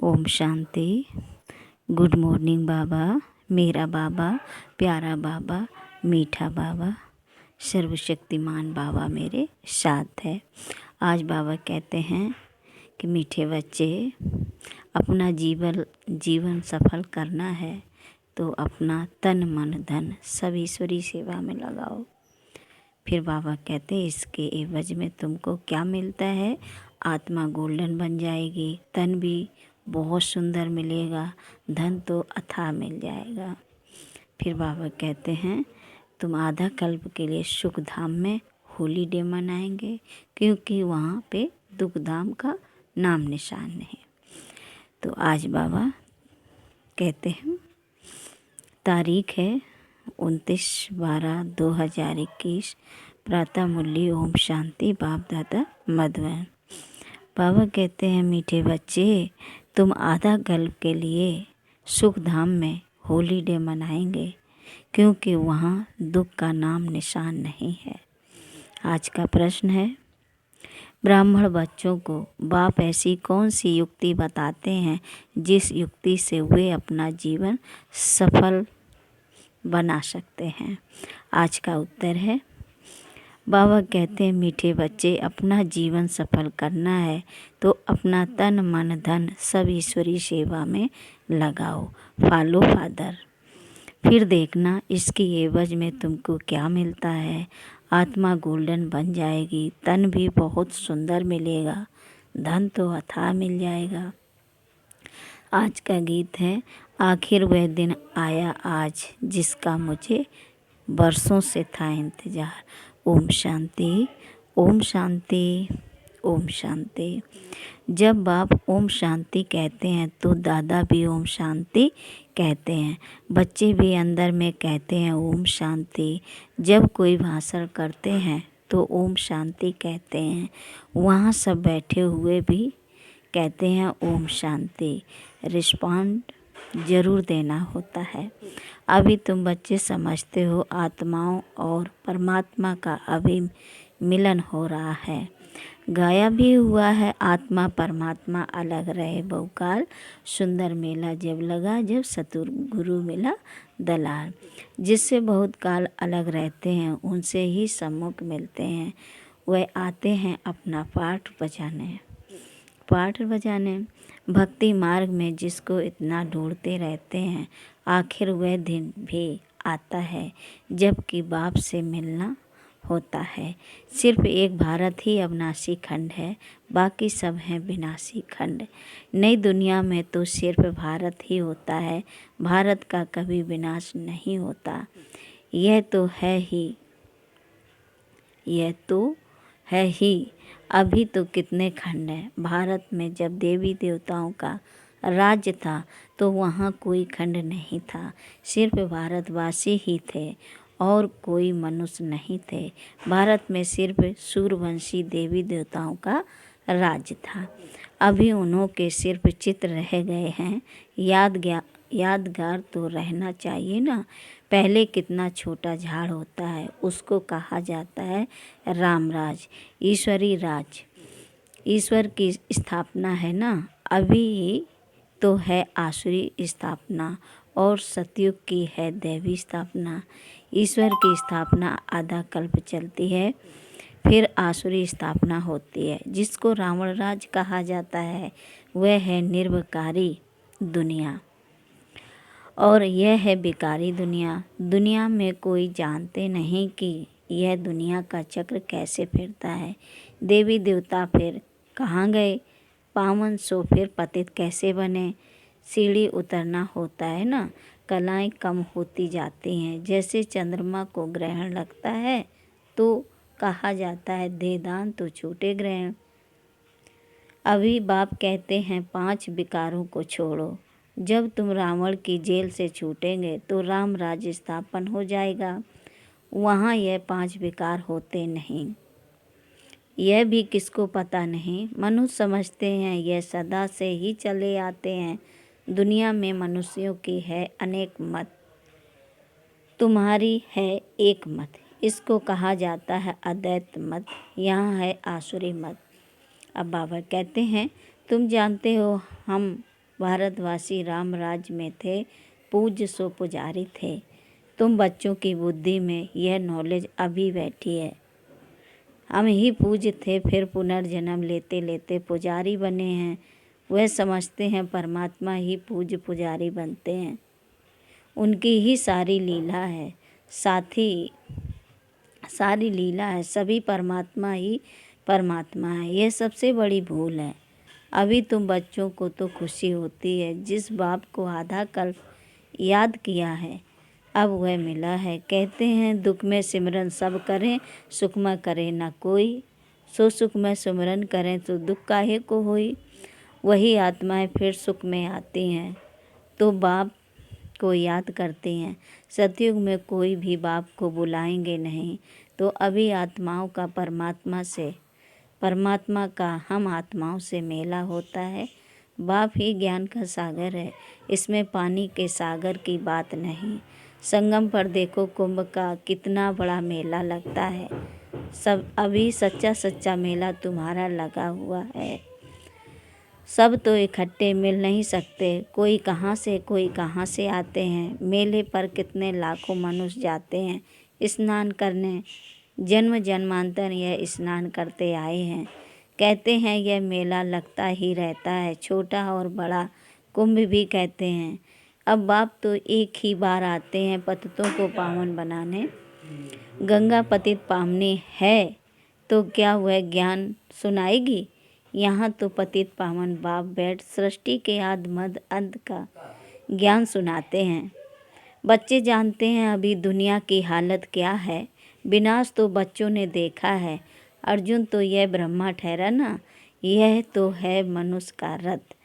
Om Shanti. Good morning बाबा। मेरा बाबा, प्यारा बाबा, मीठा बाबा, सर्वशक्तिमान बाबा मेरे साथ है। आज बाबा कहते हैं कि मीठे बच्चे, अपना जीवन सफल करना है तो अपना तन मन धन सब ईश्वरी सेवा में लगाओ। फिर बाबा कहते हैं इसके एवज में तुमको क्या मिलता है। आत्मा गोल्डन बन जाएगी, तन भी बहुत सुंदर मिलेगा, धन तो अथाह मिल जाएगा। फिर बाबा कहते हैं तुम आधा कल्प के लिए सुख धाम में होली डे मनाएंगे, क्योंकि वहाँ पे दुख धाम का नाम निशान नहीं। तो आज बाबा कहते हैं तारीख है 29/12/2021, प्रातः मुरली ओम शांति, बाप दादा मधुबन। बाबा कहते हैं मीठे बच्चे, तुम आधा कल्प के लिए सुख धाम में होली डे मनाएंगे, क्योंकि वहाँ दुख का नाम निशान नहीं है। आज का प्रश्न है, ब्राह्मण बच्चों को बाप ऐसी कौन सी युक्ति बताते हैं जिस युक्ति से वे अपना जीवन सफल बना सकते हैं। आज का उत्तर है, बाबा कहते हैं मीठे बच्चे, अपना जीवन सफल करना है तो अपना तन मन धन सब ईश्वरी सेवा में लगाओ। Follow father. फिर देखना इसकी एवज में तुमको क्या मिलता है। आत्मा गोल्डन बन जाएगी, तन भी बहुत सुंदर मिलेगा, धन तो अथाह मिल जाएगा। आज का गीत है, आखिर वह दिन आया आज जिसका मुझे बरसों से था इंतजार। ओम शांति, ओम शांति, ओम शांति। जब बाप ओम शांति कहते हैं तो दादा भी ओम शांति कहते हैं, बच्चे भी अंदर में कहते हैं ओम शांति। जब कोई भाषण करते हैं तो ओम शांति कहते हैं, वहाँ सब बैठे हुए भी कहते हैं ओम शांति। रिस्पॉन्ड ज़रूर देना होता है। अभी तुम बच्चे समझते हो आत्माओं और परमात्मा का अभी मिलन हो रहा है। गाया भी हुआ है, आत्मा परमात्मा अलग रहे बहुकाल, सुंदर मेला जब लगा जब सतगुरु मिला दलाल। जिससे बहुत काल अलग रहते हैं उनसे ही सम्मुख मिलते हैं। वह आते हैं अपना पाठ बजाने। भक्ति मार्ग में जिसको इतना ढूंढते रहते हैं, आखिर वह दिन भी आता है जबकि बाप से मिलना होता है। सिर्फ एक भारत ही अविनाशी खंड है, बाकी सब हैं विनाशी खंड। नई दुनिया में तो सिर्फ भारत ही होता है, भारत का कभी विनाश नहीं होता। यह तो है ही। अभी तो कितने खंड हैं। भारत में जब देवी देवताओं का राज्य था तो वहाँ कोई खंड नहीं था, सिर्फ भारतवासी ही थे और कोई मनुष्य नहीं थे। भारत में सिर्फ सूर्यवंशी देवी देवताओं का राज्य था। अभी उन्हों के सिर्फ चित्र रह गए हैं। यादगार तो रहना चाहिए ना। पहले कितना छोटा झाड़ होता है, उसको कहा जाता है रामराज, ईश्वरी राज। ईश्वर की स्थापना है ना। अभी तो है आसुरी स्थापना और सतयुग की है दैवी स्थापना। ईश्वर की स्थापना आधा कल्प चलती है, फिर आसुरी स्थापना होती है। जिसको रावण राज कहा जाता है वह है निर्विकारी दुनिया और यह है विकारी दुनिया। दुनिया में कोई जानते नहीं कि यह दुनिया का चक्र कैसे फिरता है। देवी देवता फिर कहाँ गए, पावन सो फिर पतित कैसे बने। सीढ़ी उतरना होता है ना। कलाएं कम होती जाती हैं। जैसे चंद्रमा को ग्रहण लगता है तो कहा जाता है देदान तो छूटे ग्रहण। अभी बाप कहते हैं 5 विकारों को छोड़ो। जब तुम रावण की जेल से छूटेंगे तो राम राज्य स्थापन हो जाएगा। वहाँ यह 5 विकार होते नहीं। यह भी किसको पता नहीं। मनुष्य समझते हैं यह सदा से ही चले आते हैं। दुनिया में मनुष्यों की है अनेक मत, तुम्हारी है एक मत। इसको कहा जाता है अद्वैत मत। यहाँ है आसुरी मत। अब बाबा कहते हैं तुम जानते हो हम भारतवासी राम राज्य में थे, पूज्य सो पुजारी थे। तुम बच्चों की बुद्धि में यह नॉलेज अभी बैठी है। हम ही पूज्य थे, फिर पुनर्जन्म लेते लेते पुजारी बने हैं। वह समझते हैं परमात्मा ही पूज्य पुजारी बनते हैं, उनकी ही सारी लीला है, सारी लीला है, सभी परमात्मा ही परमात्मा है। यह सबसे बड़ी भूल है। अभी तुम बच्चों को तो खुशी होती है, जिस बाप को आधा कल्प याद किया है अब वह मिला है। कहते हैं दुख में सिमरन सब करें, सुख में करे न कोई। सो सुख में सिमरन करें तो दुख काहे को होई। वही आत्माएं फिर सुख में आती हैं तो बाप को याद करती हैं। सतयुग में कोई भी बाप को बुलाएंगे नहीं, तो अभी आत्माओं का परमात्मा का हम आत्माओं से मेला होता है। बाप ही ज्ञान का सागर है, इसमें पानी के सागर की बात नहीं। संगम पर देखो कुंभ का कितना बड़ा मेला लगता है। सब अभी सच्चा मेला तुम्हारा लगा हुआ है। सब तो इकट्ठे मिल नहीं सकते, कोई कहाँ से आते हैं। मेले पर कितने लाखों मनुष्य जाते हैं स्नान करने। जन्म जन्मांतर यह स्नान करते आए हैं। कहते हैं यह मेला लगता ही रहता है, छोटा और बड़ा कुंभ भी कहते हैं। अब बाप तो एक ही बार आते हैं पतितों को पावन बनाने। गंगा पतित पावनी है तो क्या वह ज्ञान सुनाएगी। यहाँ तो पतित पावन बाप बैठ सृष्टि के आदि मध्य अंत का ज्ञान सुनाते हैं। बच्चे जानते हैं अभी दुनिया की हालत क्या है। विनाश तो बच्चों ने देखा है। अर्जुन तो यह ब्रह्मा ठहरा ना, यह तो है मनुष्य का रथ।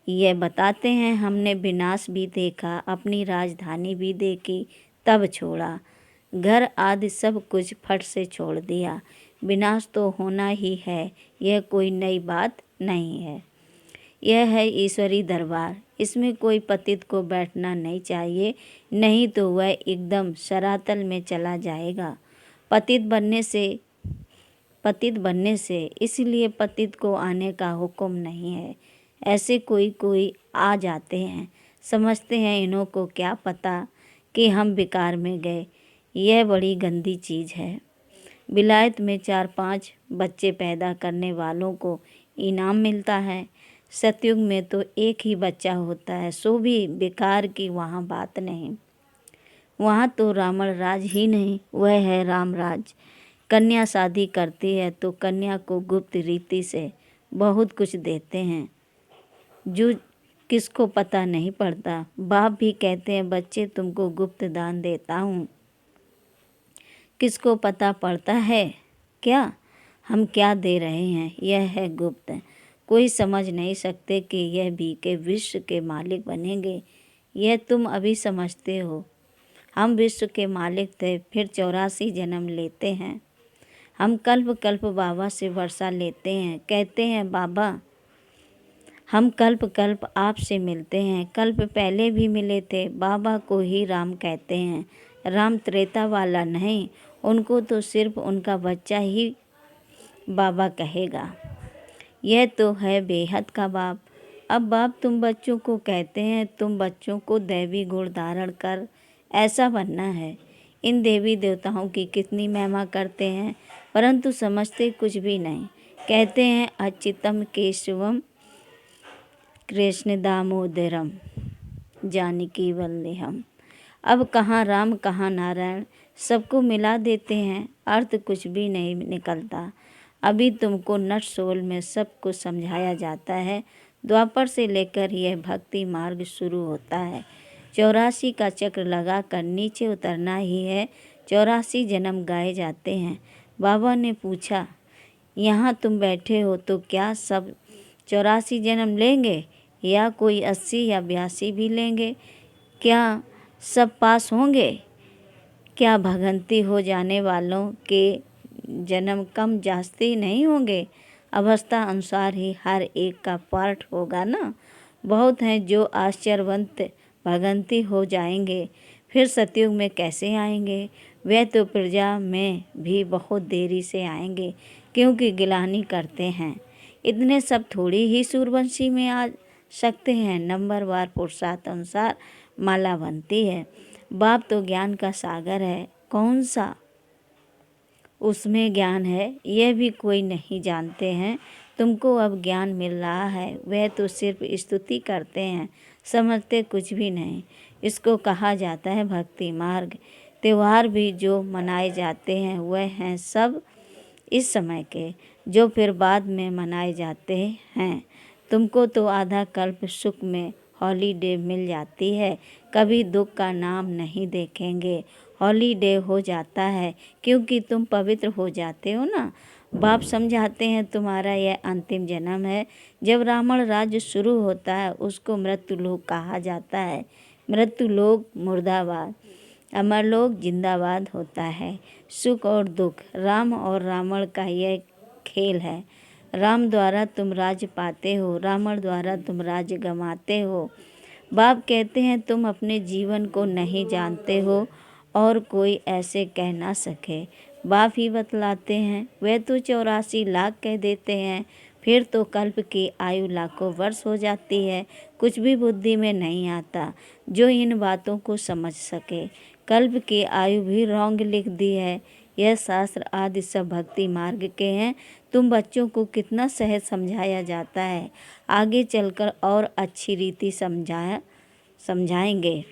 यह बताते हैं हमने विनाश भी देखा, अपनी राजधानी भी देखी, तब छोड़ा। घर आदि सब कुछ फट से छोड़ दिया। विनाश तो होना ही है, यह कोई नई बात नहीं है। यह है ईश्वरी दरबार, इसमें कोई पतित को बैठना नहीं चाहिए, नहीं तो वह एकदम शरातल में चला जाएगा पतित बनने से। इसलिए पतित को आने का हुक्म नहीं है। ऐसे कोई आ जाते हैं, समझते हैं इन्हों को क्या पता कि हम विकार में गए। यह बड़ी गंदी चीज़ है। विलायत में 4-5 बच्चे पैदा करने वालों को इनाम मिलता है। सतयुग में तो एक ही बच्चा होता है, सो भी बेकार की वहाँ बात नहीं। वहाँ तो रावण राज ही नहीं, वह है राम राज। कन्या शादी करती है तो कन्या को गुप्त रीति से बहुत कुछ देते हैं, जो किसको पता नहीं पड़ता। बाप भी कहते हैं बच्चे तुमको गुप्त दान देता हूँ, किसको पता पड़ता है क्या हम क्या दे रहे हैं। यह है गुप्त, कोई समझ नहीं सकते कि यह भी के विश्व के मालिक बनेंगे। यह तुम अभी समझते हो। हम विश्व के मालिक थे, फिर 84 जन्म लेते हैं। हम कल्प कल्प बाबा से वर्षा लेते हैं। कहते हैं बाबा हम कल्प कल्प आपसे मिलते हैं। कल्प पहले भी मिले थे। बाबा को ही राम कहते हैं। राम त्रेता वाला नहीं, उनको तो सिर्फ उनका बच्चा ही बाबा कहेगा। यह तो है बेहद का बाप। अब बाप तुम बच्चों को कहते हैं तुम बच्चों को दैवी गुण धारण कर ऐसा बनना है। इन देवी देवताओं की कितनी महिमा करते हैं, परंतु समझते कुछ भी नहीं। कहते हैं अच्युतम केशवम कृष्ण दामोदरम जानकी वल्लभम। अब कहाँ राम कहाँ नारायण, सबको मिला देते हैं, अर्थ कुछ भी नहीं निकलता। अभी तुमको नट सोल में सब कुछ समझाया जाता है। द्वापर से लेकर यह भक्ति मार्ग शुरू होता है। 84 का चक्र लगा कर नीचे उतरना ही है। 84 जन्म गाए जाते हैं। बाबा ने पूछा यहाँ तुम बैठे हो तो क्या सब 84 जन्म लेंगे या कोई 80 या 82 भी लेंगे। क्या सब पास होंगे। क्या भगंती हो जाने वालों के जन्म कम जास्ती नहीं होंगे। अवस्था अनुसार ही हर एक का पार्ट होगा ना। बहुत हैं जो आश्चर्यवंत भगंती हो जाएंगे, फिर सतयुग में कैसे आएंगे। वे तो प्रजा में भी बहुत देरी से आएंगे, क्योंकि गिलानी करते हैं। इतने सब थोड़ी ही सूर्यवंशी में सकते हैं। नंबरवार पुरुषार्थ अनुसार माला बनती है। बाप तो ज्ञान का सागर है, कौन सा उसमें ज्ञान है यह भी कोई नहीं जानते हैं। तुमको अब ज्ञान मिल रहा है, वह तो सिर्फ स्तुति करते हैं, समझते कुछ भी नहीं। इसको कहा जाता है भक्ति मार्ग। त्योहार भी जो मनाए जाते हैं वह हैं सब इस समय के, जो फिर बाद में मनाए जाते हैं। तुमको तो आधा कल्प सुख में हॉलीडे मिल जाती है, कभी दुख का नाम नहीं देखेंगे। हॉलीडे हो जाता है क्योंकि तुम पवित्र हो जाते हो ना। बाप समझाते हैं तुम्हारा यह अंतिम जन्म है। जब रावण राज्य शुरू होता है उसको मृत्यु लोक कहा जाता है। मृत्यु लोक मुर्दाबाद, अमर लोक जिंदाबाद होता है। सुख और दुख, राम और रावण का यह खेल है। राम द्वारा तुम राज्य पाते हो, रावण द्वारा तुम राज्य गंवाते हो। बाप कहते हैं तुम अपने जीवन को नहीं जानते हो और कोई ऐसे कह ना सके। बाप ही बतलाते हैं, वे तो 84 लाख कह देते हैं, फिर तो कल्प की आयु लाखों वर्ष हो जाती है। कुछ भी बुद्धि में नहीं आता जो इन बातों को समझ सके। कल्प की आयु भी रॉन्ग लिख दी है। यह शास्त्र आदि सब भक्ति मार्ग के हैं। तुम बच्चों को कितना सहज समझाया जाता है, आगे चलकर और अच्छी रीति समझाएंगे।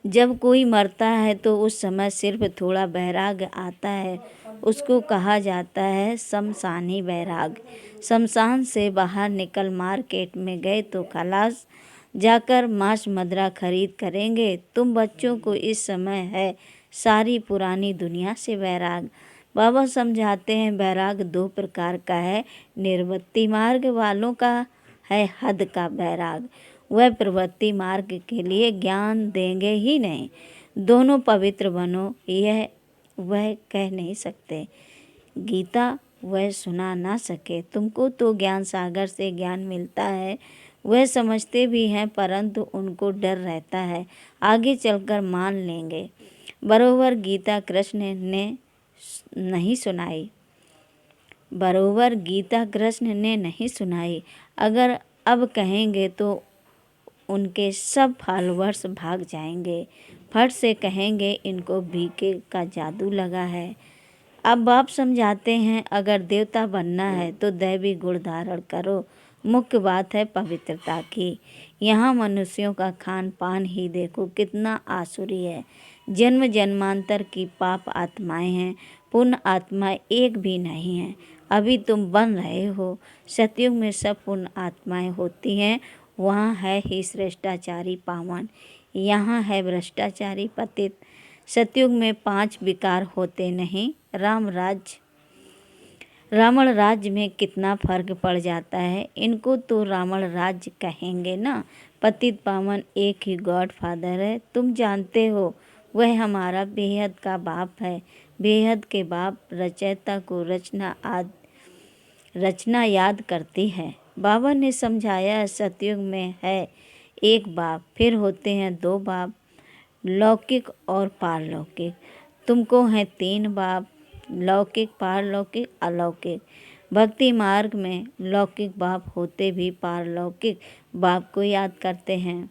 जब कोई मरता है तो उस समय सिर्फ थोड़ा वैराग्य आता है, उसको कहा जाता है शमशानी वैराग्य। शमशान से बाहर निकल मार्केट में गए तो खलास, जाकर मांस मदिरा खरीद करेंगे। तुम बच्चों को इस समय है सारी पुरानी दुनिया से वैराग। बाबा समझाते हैं वैराग 2 प्रकार का है। निर्वृत्ति मार्ग वालों का है हद का वैराग, वह प्रवृत्ति मार्ग के लिए ज्ञान देंगे ही नहीं। दोनों पवित्र बनो यह वह कह नहीं सकते, गीता वह सुना ना सके। तुमको तो ज्ञान सागर से ज्ञान मिलता है, वह समझते भी हैं परंतु उनको डर रहता है आगे चलकर मान लेंगे। बरोबर गीता कृष्ण ने नहीं सुनाई। अगर अब कहेंगे तो उनके सब फॉलोअर्स भाग जाएंगे, फट से कहेंगे इनको बीके का जादू लगा है। अब बाप समझाते हैं अगर देवता बनना है तो दैवी गुण धारण करो। मुख्य बात है पवित्रता की। यहाँ मनुष्यों का खान पान ही देखो कितना आसुरी है। जन्म जन्मांतर की पाप आत्माएं हैं, पुण्य आत्माएं एक भी नहीं है। अभी तुम बन रहे हो। सतयुग में सब पुण्य आत्माएं होती हैं, वहाँ है ही श्रेष्ठाचारी पावन, यहाँ है भ्रष्टाचारी पतित। सतयुग में 5 विकार होते नहीं। रावण राज्य में कितना फर्क पड़ जाता है। इनको तो रावण राज्य कहेंगे ना। पतित पावन एक ही गॉड फादर है, तुम जानते हो वह हमारा बेहद का बाप है। बेहद के बाप रचयिता को रचना याद करती है। बाबा ने समझाया सतयुग में है एक बाप, फिर होते हैं 2 बाप, लौकिक और पारलौकिक। तुमको हैं 3 बाप, लौकिक पारलौकिक अलौकिक। भक्ति मार्ग में लौकिक बाप होते भी पारलौकिक बाप को याद करते हैं।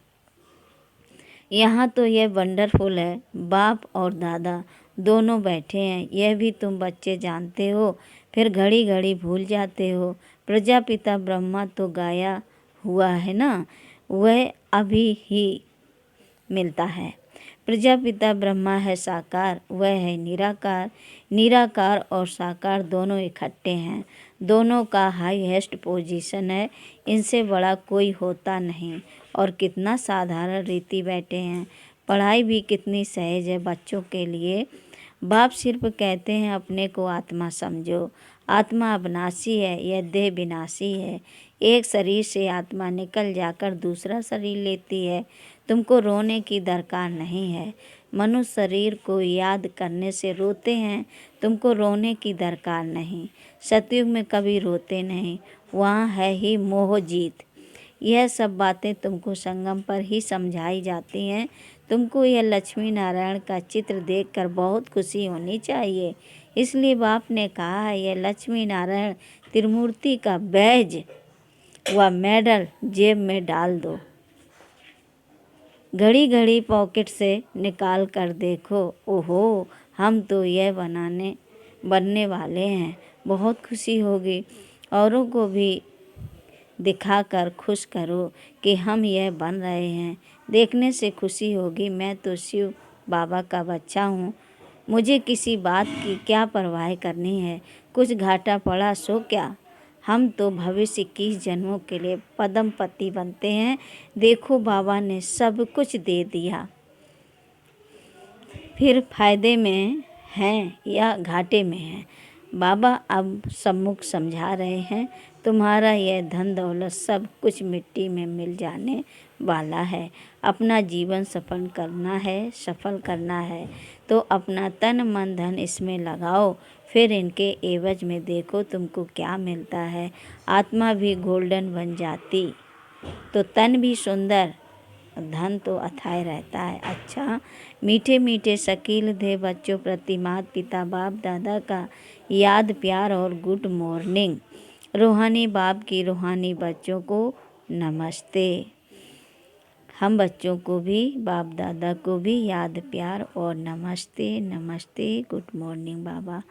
यहाँ तो यह वंडरफुल है, बाप और दादा दोनों बैठे हैं, यह भी तुम बच्चे जानते हो, फिर घड़ी घड़ी भूल जाते हो। प्रजापिता ब्रह्मा तो गाया हुआ है ना, वह अभी ही मिलता है। प्रजापिता ब्रह्मा है साकार, वह है निराकार। निराकार और साकार दोनों इकट्ठे हैं, दोनों का हाईएस्ट पोजीशन है, इनसे बड़ा कोई होता नहीं। और कितना साधारण रीति बैठे हैं। पढ़ाई भी कितनी सहज है बच्चों के लिए। बाप सिर्फ कहते हैं अपने को आत्मा समझो। आत्मा अविनाशी है, यह देह विनाशी है। एक शरीर से आत्मा निकल जाकर दूसरा शरीर लेती है। तुमको रोने की दरकार नहीं है। मनुष्य शरीर को याद करने से रोते हैं, तुमको रोने की दरकार नहीं। सतयुग में कभी रोते नहीं, वहाँ है ही मोह जीत। यह सब बातें तुमको संगम पर ही समझाई जाती हैं। तुमको यह लक्ष्मी नारायण का चित्र देखकर बहुत खुशी होनी चाहिए। इसलिए बाप ने कहा है यह लक्ष्मी नारायण त्रिमूर्ति का बैज वह मेडल जेब में डाल दो। घड़ी घड़ी पॉकेट से निकाल कर देखो, ओहो हम तो यह बनने वाले हैं। बहुत खुशी होगी। औरों को भी दिखाकर खुश करो कि हम यह बन रहे हैं। देखने से खुशी होगी। मैं तो शिव बाबा का बच्चा हूँ, मुझे किसी बात की क्या परवाह करनी है। कुछ घाटा पड़ा सो क्या, हम तो भविष्य 21 जन्मों के लिए पद्मपति बनते हैं। देखो बाबा ने सब कुछ दे दिया, फिर फायदे में हैं या घाटे में हैं। बाबा अब सम्मुख समझा रहे हैं, तुम्हारा यह धन दौलत सब कुछ मिट्टी में मिल जाने वाला है। अपना जीवन सफल करना है तो अपना तन मन धन इसमें लगाओ, फिर इनके एवज में देखो तुमको क्या मिलता है। आत्मा भी गोल्डन बन जाती तो तन भी सुंदर, धन तो अथाह रहता है। अच्छा, मीठे मीठे शकील दे बच्चों प्रति माता पिता बाप दादा का याद प्यार और गुड मॉर्निंग। रूहानी बाप की रूहानी बच्चों को नमस्ते। हम बच्चों को भी बाप दादा को भी याद प्यार और नमस्ते नमस्ते, गुड मॉर्निंग बाबा।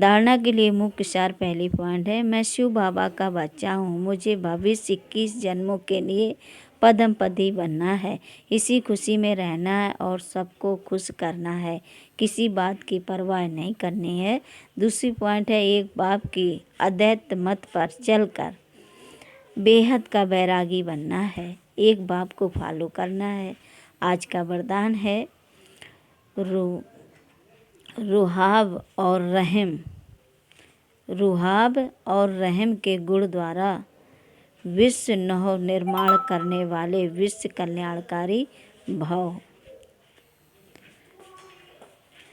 धारणा के लिए मुख्य सार पहली पॉइंट है, मैं शिव बाबा का बच्चा हूँ, मुझे भविष्य 21 जन्मों के लिए पद्मपति बनना है। इसी खुशी में रहना है और सबको खुश करना है, किसी बात की परवाह नहीं करनी है। दूसरी पॉइंट है, एक बाप की अद्वैत मत पर चलकर बेहद का बैरागी बनना है, एक बाप को फॉलो करना है। आज का वरदान है, रुहाब और रहम के गुण द्वारा विश्व नव निर्माण करने वाले विश्व कल्याणकारी भव।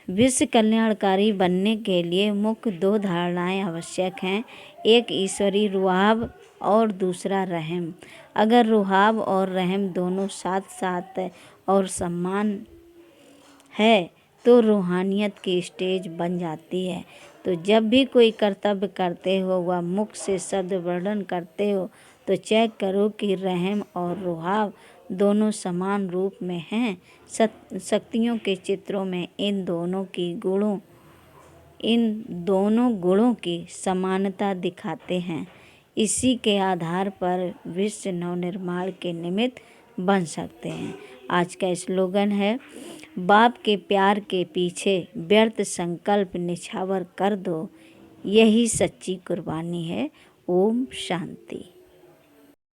विश्व कल्याणकारी बनने के लिए मुख्य 2 धारणाएं आवश्यक हैं, एक ईश्वरी रुहाब और दूसरा रहम। अगर रुहाब और रहम दोनों साथ साथ और समान है तो रूहानियत की स्टेज बन जाती है। तो जब भी कोई कर्तव्य करते हो वह मुख से शब्द वर्णन करते हो तो चेक करो कि रहम और रुहाब दोनों समान रूप में हैं। शक्तियों के चित्रों में इन दोनों गुणों की समानता दिखाते हैं। इसी के आधार पर विश्व नवनिर्माण के निमित्त बन सकते हैं। आज का स्लोगन है, बाप के प्यार के पीछे व्यर्थ संकल्प निछावर कर दो, यही सच्ची कुर्बानी है। ओम शांति।